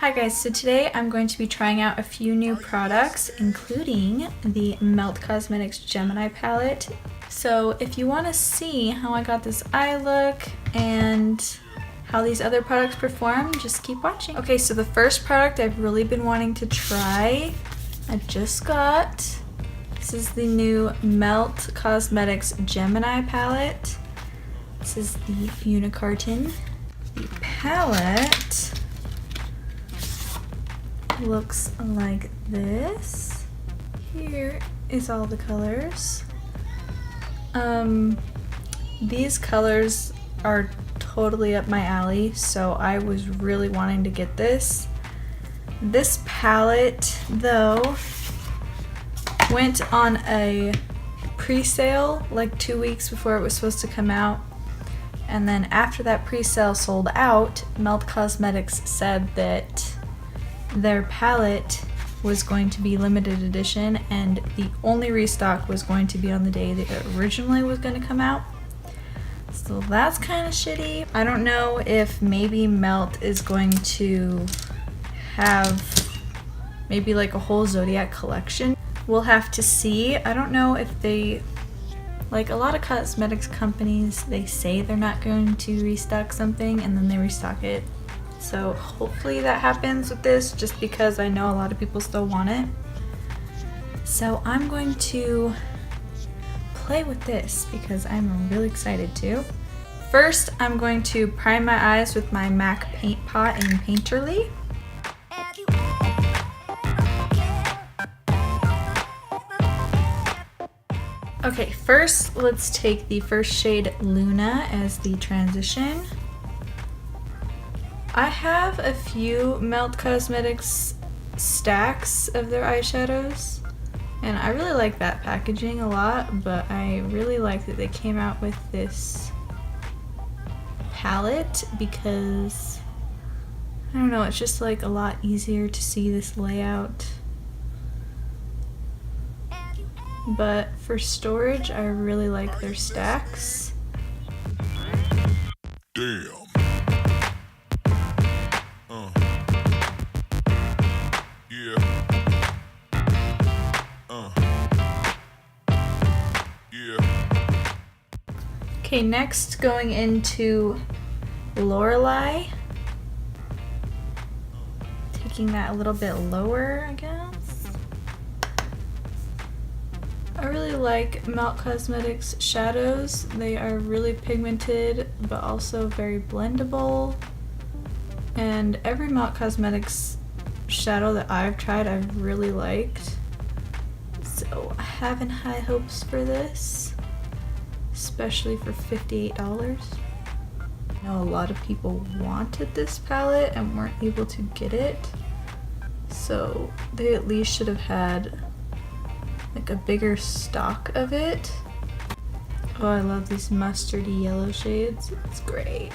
Hi guys, so today I'm going to be trying out a few new products, including the Melt Cosmetics Gemini Palette. So if you want to see how I got this eye look and how these other products perform, just keep watching. Okay, so the first product I've really been wanting to try, I just got. This is the new Melt Cosmetics Gemini Palette. This is the Unicarton. The palette looks like this. Here is all the colors. These colors are totally up my alley, so I was really wanting to get this. This palette, though, went on a pre-sale like 2 weeks before it was supposed to come out. And then after that pre-sale sold out, Melt Cosmetics said that their palette was going to be limited edition and the only restock was going to be on the day that it originally was going to come out. So that's kind of shitty. I don't know if maybe Melt is going to have maybe like a whole Zodiac collection. We'll have to see. I don't know if they, like a lot of cosmetics companies, they say they're not going to restock something and then they restock it. So hopefully that happens with this, just because I know a lot of people still want it. So I'm going to play with this because I'm really excited to. First, I'm going to prime my eyes with my MAC Paint Pot in Painterly. Okay, first let's take the first shade Luna as the transition. I have a few Melt Cosmetics stacks of their eyeshadows, and I really like that packaging a lot, but I really like that they came out with this palette because, I don't know, it's just like a lot easier to see this layout. But for storage, I really like their stacks. Damn. Okay, next going into Lorelei. Taking that a little bit lower, I guess. I really like Melt Cosmetics shadows. They are really pigmented, but also very blendable. And every Melt Cosmetics shadow that I've tried, I've really liked. So having high hopes for this, especially for $58. I know a lot of people wanted this palette and weren't able to get it, so they at least should have had like a bigger stock of it. Oh, I love these mustardy yellow shades. It's great.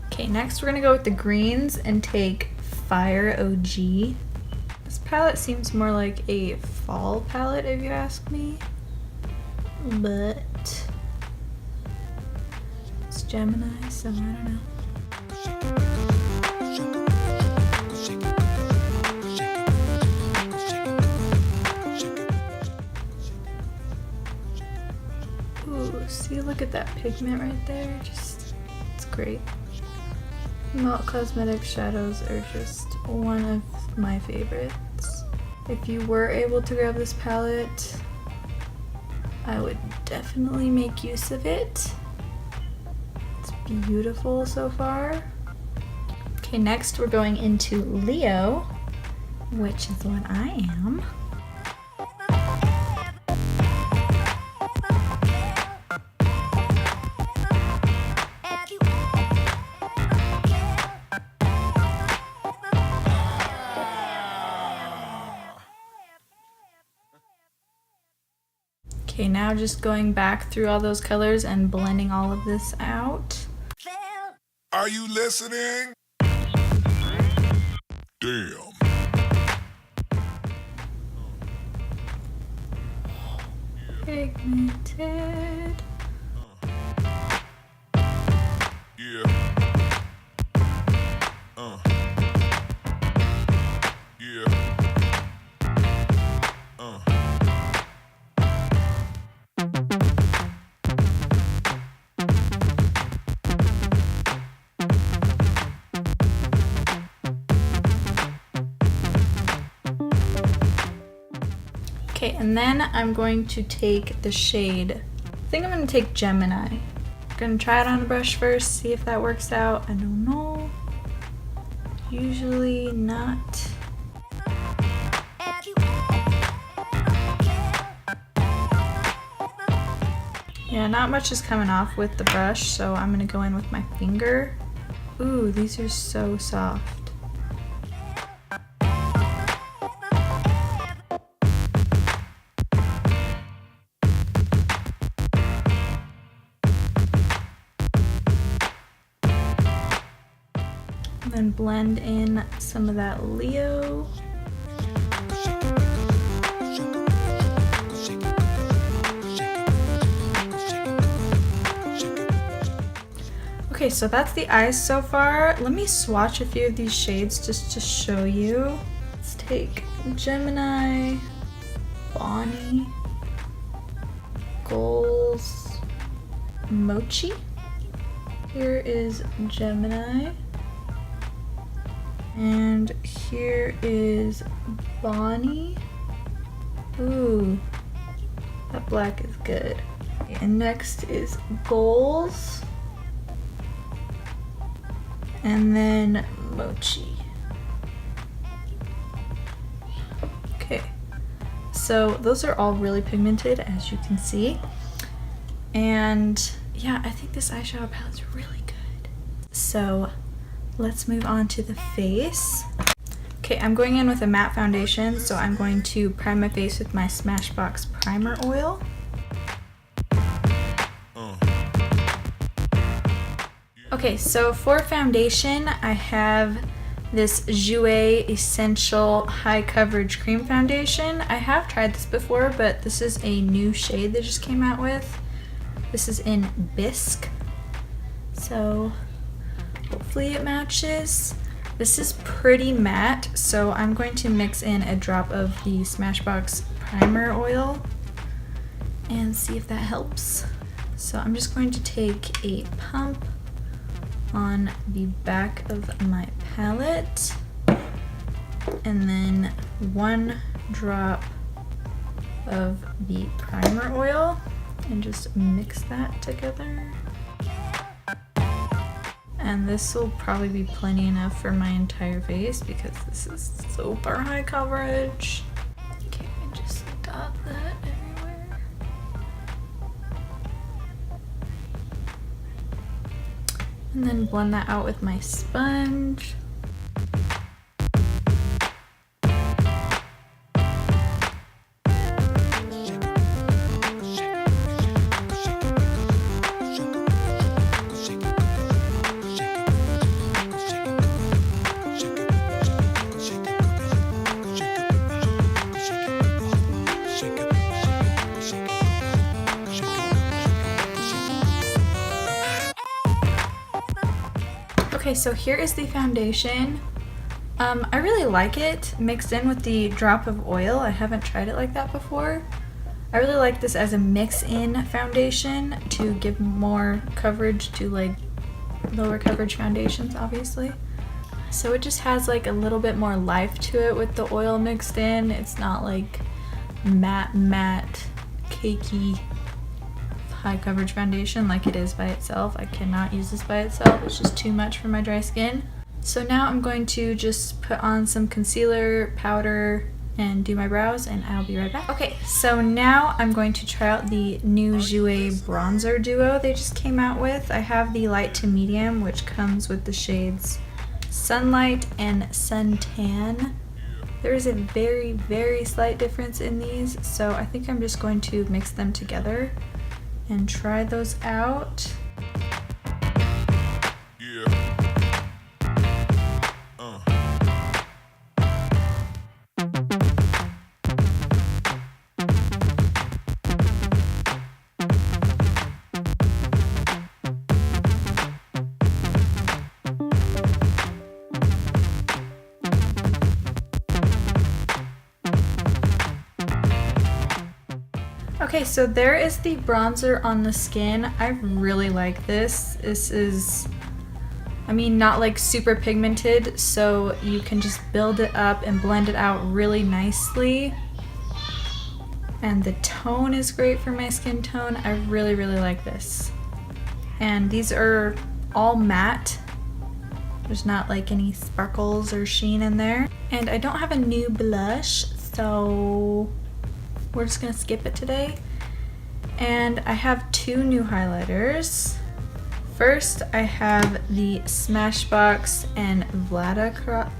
Okay, next we're gonna go with the greens and take Fire OG. This palette seems more like a fall palette if you ask me, but it's Gemini, so I don't know. Ooh, see, look at that pigment right there. Just, it's great. Melt Cosmetics shadows are just one of my favorites. If you were able to grab this palette, I would definitely make use of it. It's beautiful so far. Okay, next we're going into Leo, which is what I am. Okay, now just going back through all those colors and blending all of this out. Are you listening? Damn. Pigmented. Yeah. Okay, and then I'm going to take the shade, I think I'm going to take Gemini. I'm going to try it on a brush first, see if that works out. I don't know. Usually not. Yeah, not much is coming off with the brush, so I'm going to go in with my finger. Ooh, these are so soft. And then blend in some of that Leo. Okay, so that's the eyes so far. Let me swatch a few of these shades just to show you. Let's take Gemini, Bonnie, Goals, Mochi. Here is Gemini. And here is Bonnie. Ooh, that black is good. And next is Goals. And then Mochi. Okay, so those are all really pigmented, as you can see. And yeah, I think this eyeshadow palette is really good. So let's move on to the face. Okay, I'm going in with a matte foundation, so I'm going to prime my face with my Smashbox primer oil. Okay, so for foundation, I have this Jouer Essential High Coverage Cream Foundation. I have tried this before, but this is a new shade they just came out with. This is in Bisque, so hopefully it matches. This is pretty matte, so I'm going to mix in a drop of the Smashbox primer oil and see if that helps. So I'm just going to take a pump on the back of my palette and then 1 drop of the primer oil and just mix that together. And this will probably be plenty enough for my entire face because this is super high coverage. Okay, I just dot that everywhere. And then blend that out with my sponge. Okay, so here is the foundation. I really like it mixed in with the drop of oil. I haven't tried it like that before. I really like this as a mix-in foundation to give more coverage to like lower coverage foundations, obviously. So it just has like a little bit more life to it with the oil mixed in. It's not like matte, cakey, high coverage foundation like it is by itself. I cannot use this by itself. It's just too much for my dry skin. So now I'm going to just put on some concealer, powder, and do my brows, and I'll be right back. Okay, so now I'm going to try out the new Jouer Bronzer Duo they just came out with. I have the light to medium, which comes with the shades Sunlight and Suntan. There is a very, very slight difference in these, so I think I'm just going to mix them together and try those out. Okay, so there is the bronzer on the skin. I really like this. This is, I mean, not like super pigmented, so you can just build it up and blend it out really nicely. and the tone is great for my skin tone. I really, really like this. And these are all matte. There's not like any sparkles or sheen in there. And I don't have a new blush, so we're just gonna skip it today. And I have two new highlighters. First, I have the Smashbox and Vlada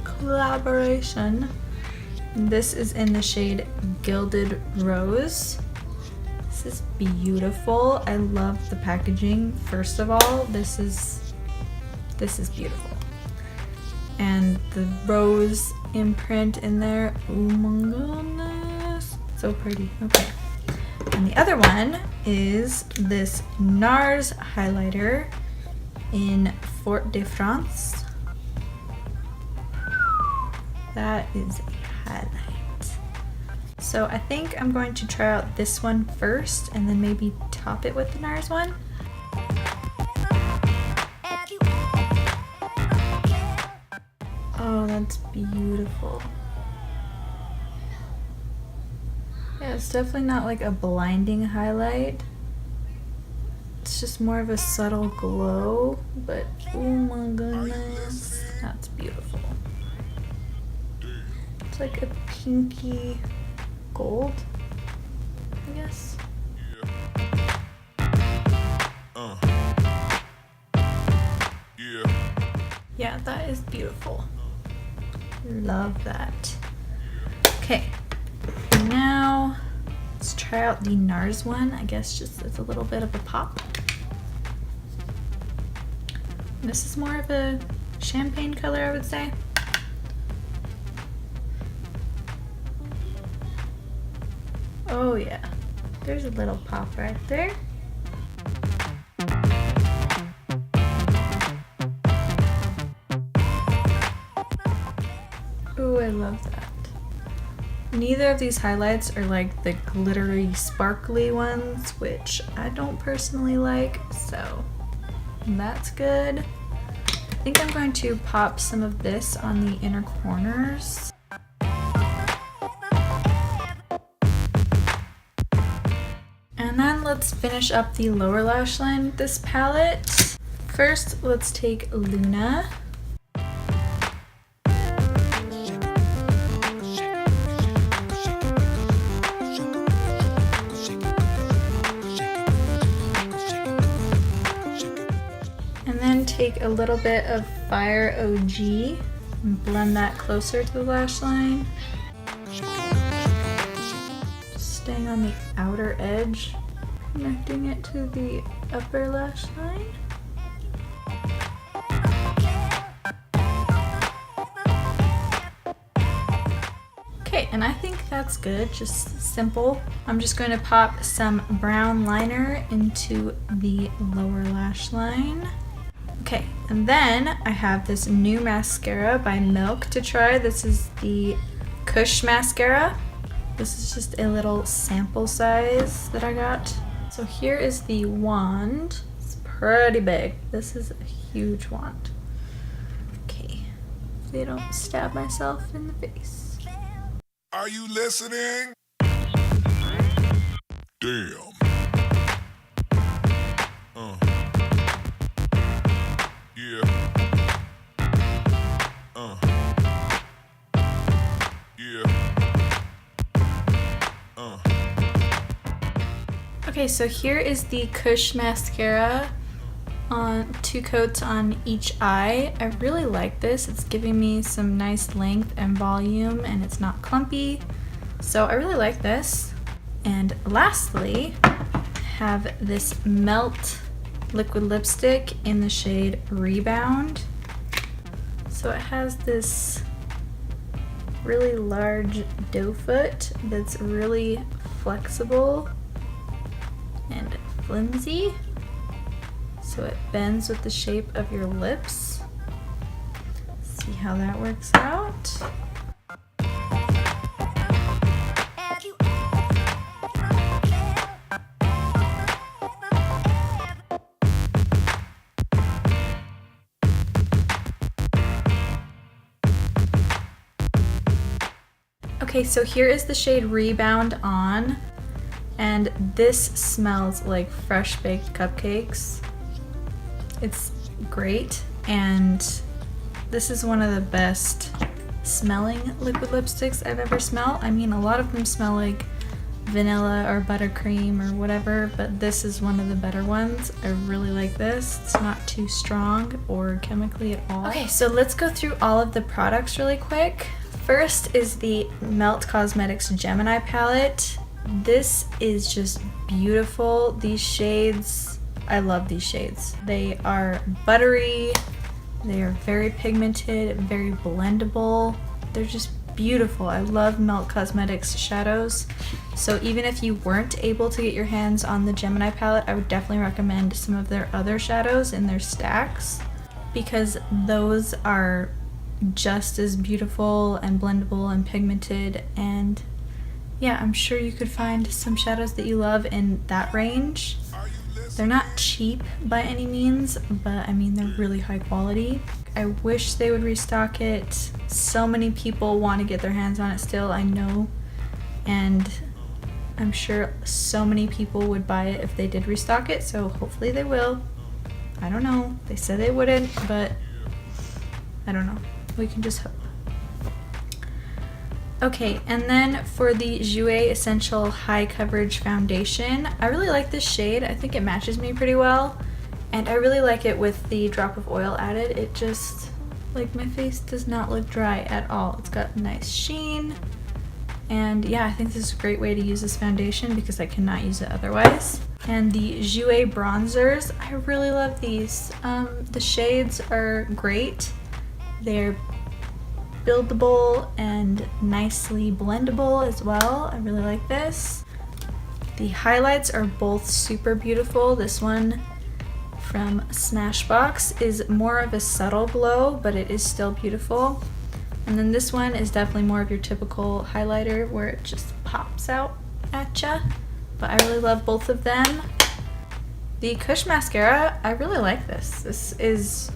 collaboration. This is in the shade Gilded Rose. This is beautiful. I love the packaging. First of all, this is beautiful. And the rose imprint in there. Oh my goodness. So pretty. Okay. And the other one is this NARS highlighter in Fort de France. That is a highlight. So I think I'm going to try out this one first and then maybe top it with the NARS one. Oh, that's beautiful. Yeah, it's definitely not like a blinding highlight. It's just more of a subtle glow, but oh my goodness, that's beautiful. It's like a pinky gold, I guess. Yeah, that is beautiful. Love that. Okay, now let's try out the NARS one. I guess just as a little bit of a pop. This is more of a champagne color, I would say. Oh yeah, there's a little pop right there. Ooh, I love that. Neither of these highlights are like the glittery, sparkly ones, which I don't personally like, so that's good. I think I'm going to pop some of this on the inner corners. And then let's finish up the lower lash line with this palette. First, let's take Luna. And then take a little bit of Fire OG and blend that closer to the lash line. Staying on the outer edge, connecting it to the upper lash line. Okay, and I think that's good, just simple. I'm just going to pop some brown liner into the lower lash line. Okay, and then I have this new mascara by Milk to try. This is the Kush mascara. This is just a little sample size that I got. So here is the wand. It's pretty big. This is a huge wand. Okay, hopefully I don't stab myself in the face. Are you listening? Damn. Yeah. Okay, so here is the Kush mascara on 2 coats on each eye. I really like this. It's giving me some nice length and volume, and it's not clumpy. So I really like this. And lastly, I have this Melt liquid lipstick in the shade Rebound. So it has this really large doe foot that's really flexible and flimsy, so it bends with the shape of your lips. See how that works out. Okay, so here is the shade Rebound on. And this smells like fresh baked cupcakes. It's great, and this is one of the best smelling liquid lipsticks I've ever smelled. I mean, a lot of them smell like vanilla or buttercream or whatever, but this is one of the better ones. I really like this. It's not too strong or chemically at all. Okay, so let's go through all of the products really quick. First is the Melt Cosmetics Gemini Palette. This is just beautiful. These shades, I love these shades. They are buttery, they are very pigmented, very blendable. They're just beautiful. I love Melt Cosmetics shadows. So even if you weren't able to get your hands on the Gemini palette, I would definitely recommend some of their other shadows in their stacks, because those are just as beautiful and blendable and pigmented. And yeah, I'm sure you could find some shadows that you love in that range. They're not cheap by any means, but I mean, they're really high quality. I wish they would restock it. So many people want to get their hands on it still, I know. And I'm sure so many people would buy it if they did restock it, so hopefully they will. I don't know. They said they wouldn't, but I don't know. We can just hope. Okay, and then for the Jouer Essential High Coverage Foundation, I really like this shade. I think it matches me pretty well, and I really like it with the drop of oil added. It just, like, my face does not look dry at all. It's got a nice sheen, and yeah, I think this is a great way to use this foundation because I cannot use it otherwise. And the Jouer Bronzers, I really love these. The shades are great. They're buildable and nicely blendable as well. I really like this. The highlights are both super beautiful. This one from Smashbox is more of a subtle glow, but it is still beautiful. And then this one is definitely more of your typical highlighter where it just pops out at ya. But I really love both of them. The Kush mascara, I really like this. This is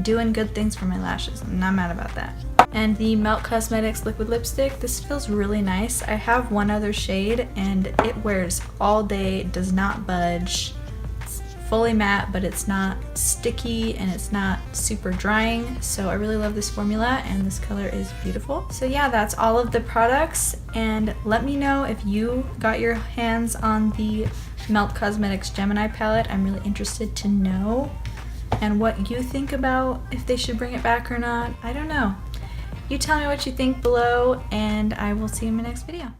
doing good things for my lashes. I'm not mad about that. And the Melt Cosmetics liquid lipstick, this feels really nice. I have one other shade and it wears all day, does not budge. It's fully matte, but it's not sticky and it's not super drying. So I really love this formula and this color is beautiful. So yeah, that's all of the products, and let me know if you got your hands on the Melt Cosmetics Gemini palette. I'm really interested to know, and what you think about if they should bring it back or not. I don't know. You tell me what you think below, and I will see you in my next video.